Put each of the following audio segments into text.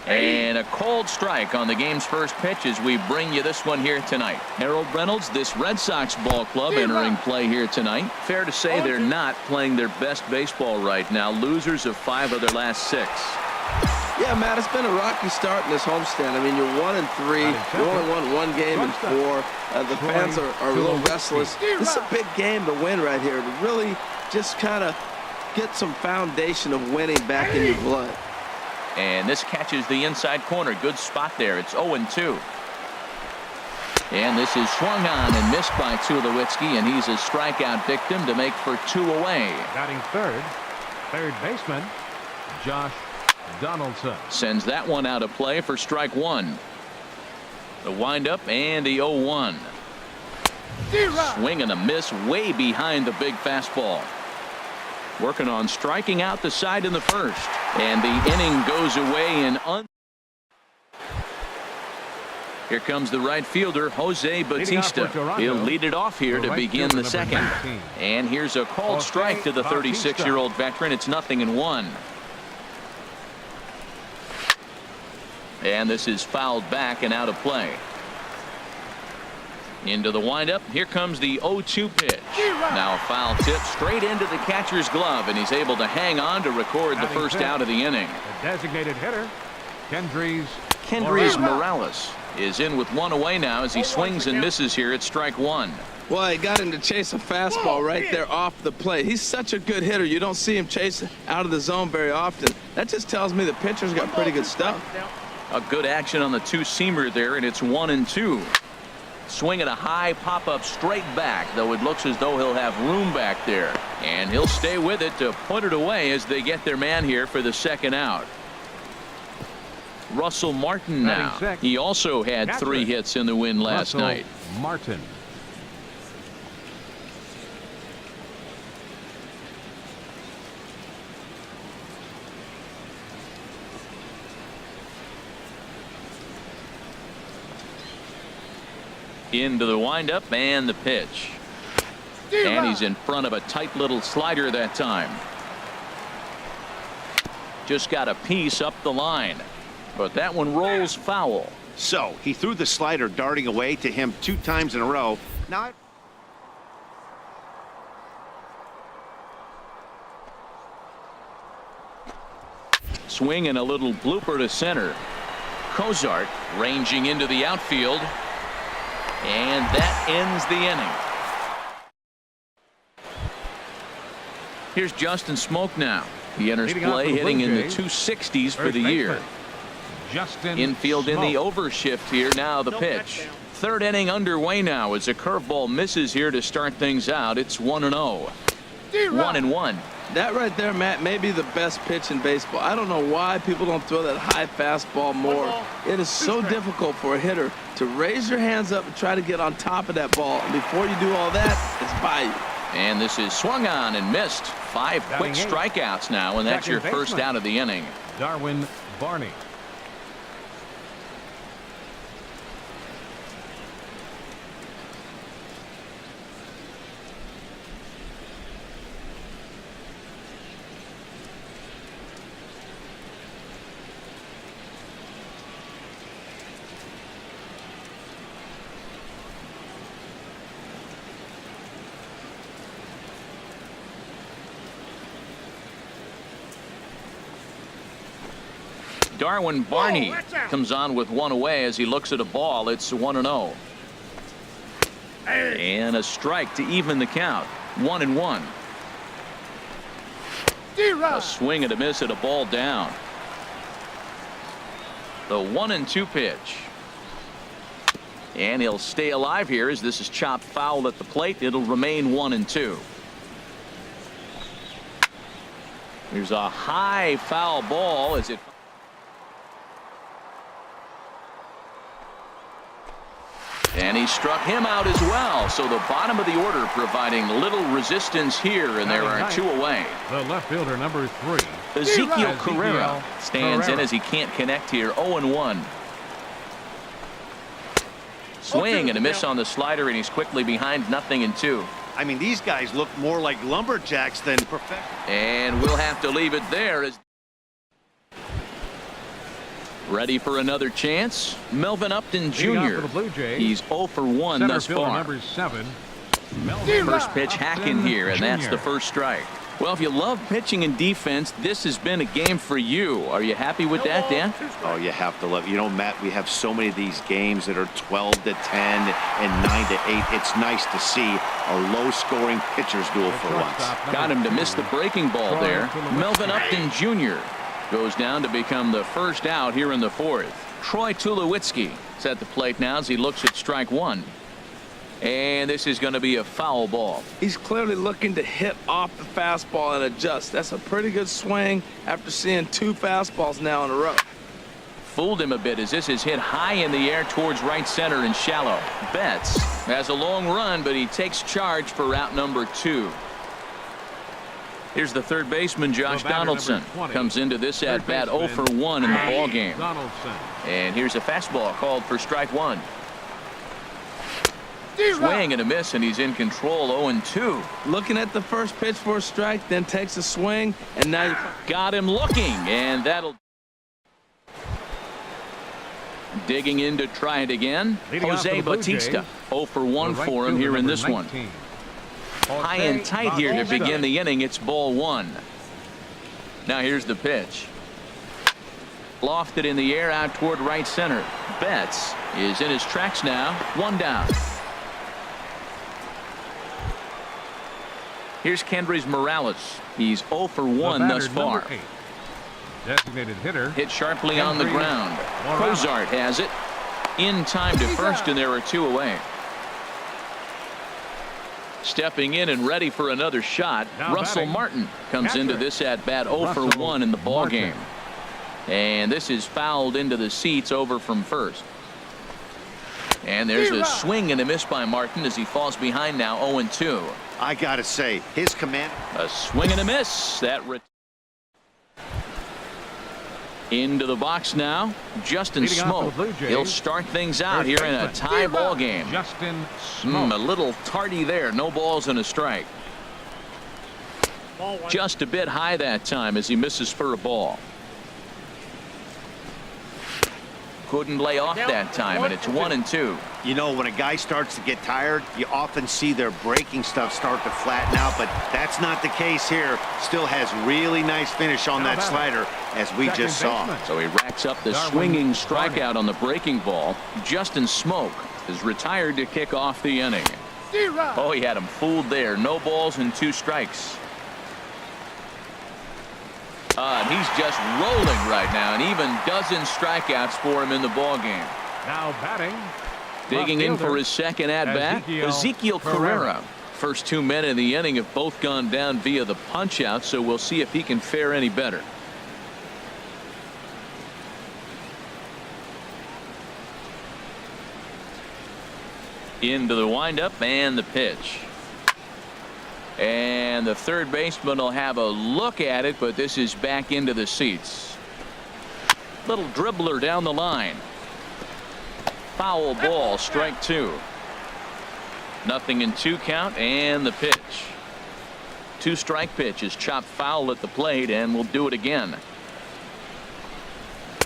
And a cold strike on the game's first pitch as we bring you this one here tonight. Harold Reynolds, this Red Sox ball club entering play here tonight. Fair to say they're not playing their best baseball right now. Losers of 5 of their last 6. Yeah, Matt, it's been a rocky start in this homestand. I mean, you're 1-3. You only won 1 game in 4. The fans are a little restless. This is a big game to win right here, to really just kind of get some foundation of winning back in your blood. And this catches the inside corner. Good spot there. It's 0-2. And this is swung on and missed by Tulowitzki, and he's a strikeout victim to make for 2 away. Batting third baseman Josh Donaldson. Sends that one out of play for strike 1. The windup and the 0-1. Swing and a miss way behind the big fastball. Working on striking out the side in the first. And the inning goes away in Here comes the right fielder, Jose Bautista. He'll lead it off here to begin the second. And here's a called strike to the 36-year-old veteran. It's 0-1. And this is fouled back and out of play. Into the windup. Here comes the 0-2 pitch. Now a foul tip straight into the catcher's glove, and he's able to hang on to record the first out of the inning. The designated hitter, Kendrys Morales is in with 1 away now as he swings and misses here at strike 1. Well, he got him to chase a fastball right there off the plate. He's such a good hitter. You don't see him chase out of the zone very often. That just tells me the pitcher's got pretty good stuff. A good action on the 2-seamer there, and it's 1-2. Swinging a high pop-up straight back, though it looks as though he'll have room back there. And he'll stay with it to put it away as they get their man here for the second out. Russell Martin now. He also had 3 hits in the win last night. Martin. Into the windup and the pitch. And he's in front of a tight little slider that time. Just got a piece up the line. But that one rolls foul. So he threw the slider darting away to him 2 times in a row. Now swing and a little blooper to center. Cozart ranging into the outfield. And that ends the inning. Here's Justin Smoke now. He enters play hitting in the 260s for the year. Infield in the overshift here. Now the pitch. 3rd inning underway now as a curveball misses here to start things out. It's 1-0. 1-1. That right there, Matt, may be the best pitch in baseball. I don't know why people don't throw that high fastball more. It is so difficult for a hitter to raise your hands up and try to get on top of that ball. And before you do all that, it's by you. And this is swung on and missed. 5 quick strikeouts now, and that's your first out of the inning. Darwin Barney. Darwin Barney comes on with 1 away as he looks at a ball. It's 1-0. And a strike to even the count. 1-1. A swing and a miss at a ball down. The 1-2 pitch. And he'll stay alive here as this is chopped foul at the plate. It'll remain 1-2. Here's a high foul ball as it. And he struck him out as well. So the bottom of the order providing little resistance here, and there are 2 away. The left fielder, number 3. Ezekiel Carrera stands in as he can't connect here. 0-1. Swing and a miss on the slider, and he's quickly behind 0-2. I mean, these guys look more like lumberjacks than professionals. And we'll have to leave it there as Ready for another chance? Melvin Upton Leading off for Jr. the Blue Jays, He's 0 for 1 center thus fielder far. number 7. Melvin First pitch hacking here, and that's Jr. the first strike. Well, if you love pitching and defense, this has been a game for you. Are you happy with that, Dan? Oh, you have to love it. You know, Matt, we have so many of these games that are 12 to 10 and 9 to 8. It's nice to see a low-scoring pitcher's duel for once. Got him to miss the breaking ball there. Melvin Upton Jr. goes down to become the first out here in the fourth. Troy Tulowitzki is at the plate now as he looks at strike one. And this is going to be a foul ball. He's clearly looking to hit off the fastball and adjust. That's a pretty good swing after seeing 2 fastballs now in a row. Fooled him a bit as this is hit high in the air towards right center and shallow. Betts has a long run, but he takes charge for out number 2. Here's the third baseman, Josh Donaldson. Comes into this at bat 0 for 1 in the ball game. And here's a fastball called for strike 1. Swing and a miss, and he's in control. 0-2. Looking at the first pitch for a strike, then takes a swing, and now you got him looking, and that'll. Digging in to try it again. Jose Bautista. 0 for 1 for him here in this one. High and tight here to begin the inning. It's ball 1. Now here's the pitch. Lofted in the air out toward right center. Betts is in his tracks now. 1 down. Here's Kendrys Morales. He's 0 for 1 thus far. Designated hitter. Hit sharply on the ground. Cozart has it. In time to first, and there are 2 away. Stepping in and ready for another shot. Russell Martin comes into this at bat 0 for 1 in the ball game. And this is fouled into the seats over from first. And there's a swing and a miss by Martin as he falls behind now 0-2. I got to say, his command. A swing and a miss. That into the box now. Justin Smoke. He'll start things out here in a tie ball game. Justin Smoke. A little tardy there. No balls and a strike. Just a bit high that time as he misses for a ball. Couldn't lay off that time, and it's 1-2. You know, when a guy starts to get tired, you often see their breaking stuff start to flatten out, but that's not the case here. Still has really nice finish on that slider, as we just saw. So he racks up the swinging strikeout on the breaking ball. Justin Smoke is retired to kick off the inning. Oh, he had him fooled there. No balls and 2 strikes. And he's just rolling right now, and even dozen strikeouts for him in the ball game. Now batting. Digging in for his second at bat, Ezekiel Carrera. First 2 men in the inning have both gone down via the punch out, so we'll see if he can fare any better. Into the windup and the pitch. And the third baseman will have a look at it, but this is back into the seats. Little dribbler down the line. Foul ball, strike 2. 0-2 count, and the pitch. 2-strike pitch is chopped foul at the plate, and we'll do it again.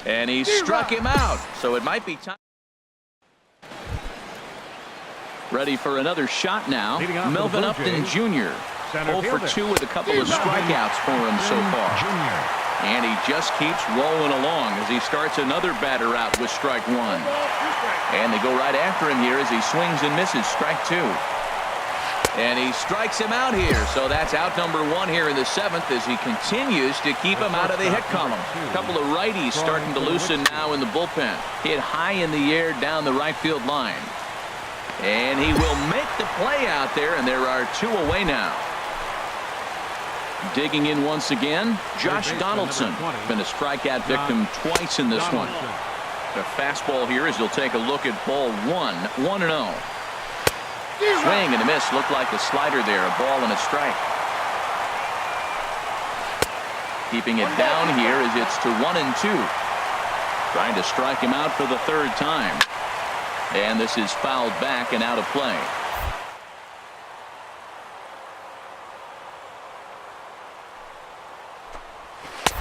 And he struck him out, so it might be time. Ready for another shot now. Melvin Upton Jr. 0 for 2 with a couple of strikeouts for him so far. And he just keeps rolling along as he starts another batter out with strike 1. And they go right after him here as he swings and misses. Strike 2. And he strikes him out here. So that's out number 1 here in the 7th as he continues to keep him out of the hit column. A couple of righties starting to loosen now in the bullpen. Hit high in the air down the right field line. And he will make the play out there, and there are 2 away now. Digging in once again, Josh Donaldson. Been a strikeout victim twice in this one. The fastball here as he'll take a look at ball 1. 1-0. Swing and a miss. Looked like a slider there. A ball and a strike. Keeping it down here as it's to 1-2. Trying to strike him out for the 3rd time. And this is fouled back and out of play.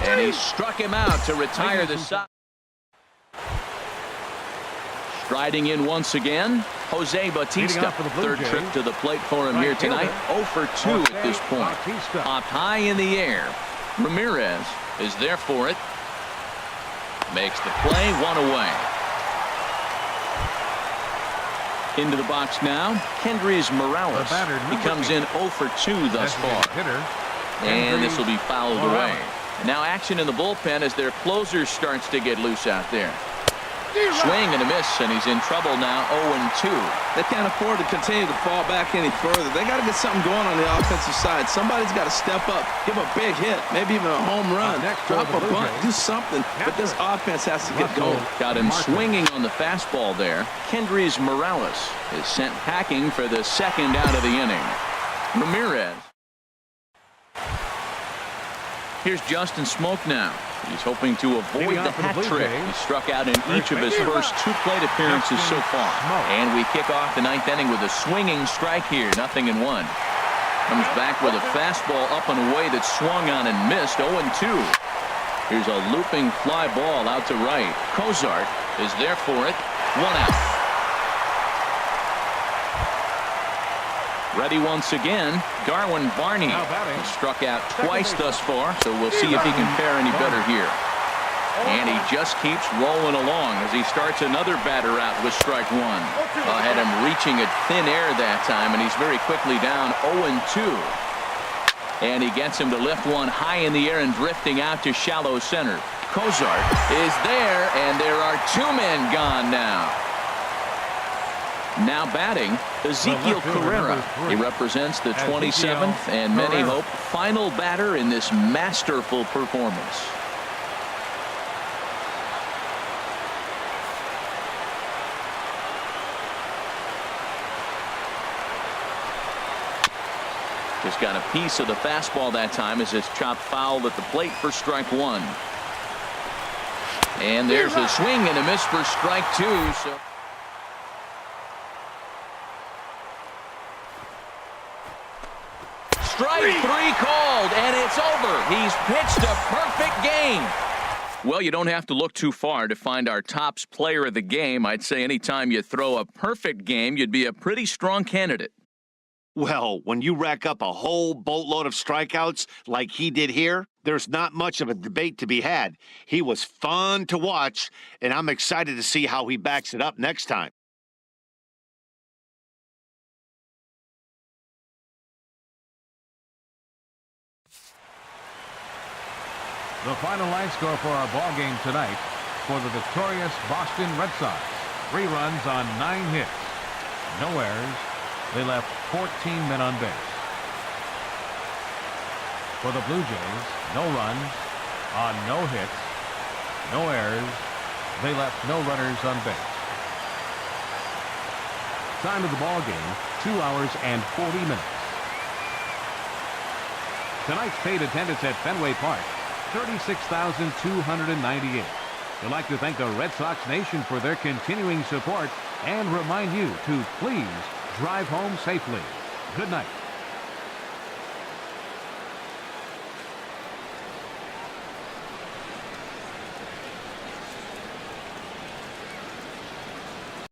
And he struck him out to retire the side. Striding in once again, Jose Bautista. For the Blue Third Jays, trip to the plate for him right here tonight. fielder, 0 for 2 Jose at this point. Bautista. Popped high in the air. Ramirez is there for it. Makes the play, 1 away. Into the box now, Kendrys Morales. He comes in 0 for 2 thus far. Hitter, And this will be fouled Morales. away. And now action in the bullpen as their closer starts to get loose out there. Swing and a miss, and he's in trouble now, 0-2. They can't afford to continue to fall back any further. They got to get something going on the offensive side. Somebody's got to step up, give a big hit, maybe even a home run, drop a bunt, do something. But this offense has to get going. Got him swinging on the fastball there. Kendrys Morales is sent packing for the second out of the inning. Ramirez. Here's Justin Smoke now. He's hoping to avoid the hat trick. He struck out in each of his first 2 plate appearances so far. And we kick off the 9th inning with a swinging strike here. 0-1. Comes back with a fastball up and away that swung on and missed. 0-2. Here's a looping fly ball out to right. Cozart is there for it. 1 out. Ready once again, Darwin Barney. He struck out twice thus far, so we'll see if he can fare any better here. And he just keeps rolling along as he starts another batter out with strike 1. Had him reaching at thin air that time, and he's very quickly down 0-2. And he gets him to lift one high in the air and drifting out to shallow center. Cozart is there, and there are 2 men gone now. Now batting, Ezekiel Carrera. He represents the 27th and many hope final batter in this masterful performance. Just got a piece of the fastball that time as it's chopped foul at the plate for strike 1. And there's a swing and a miss for strike 2. So strike 3 called, and it's over. He's pitched a perfect game. Well, you don't have to look too far to find our tops player of the game. I'd say anytime you throw a perfect game, you'd be a pretty strong candidate. Well, when you rack up a whole boatload of strikeouts like he did here, there's not much of a debate to be had. He was fun to watch, and I'm excited to see how he backs it up next time. The final line score for our ball game tonight for the victorious Boston Red Sox. 3 runs on 9 hits. No errors. They left 14 men on base. For the Blue Jays, no runs on no hits. No errors. They left no runners on base. Time of the ball game, 2 hours and 40 minutes. Tonight's paid attendance at Fenway Park, 36,298. We'd like to thank the Red Sox Nation for their continuing support and remind you to please drive home safely. Good night.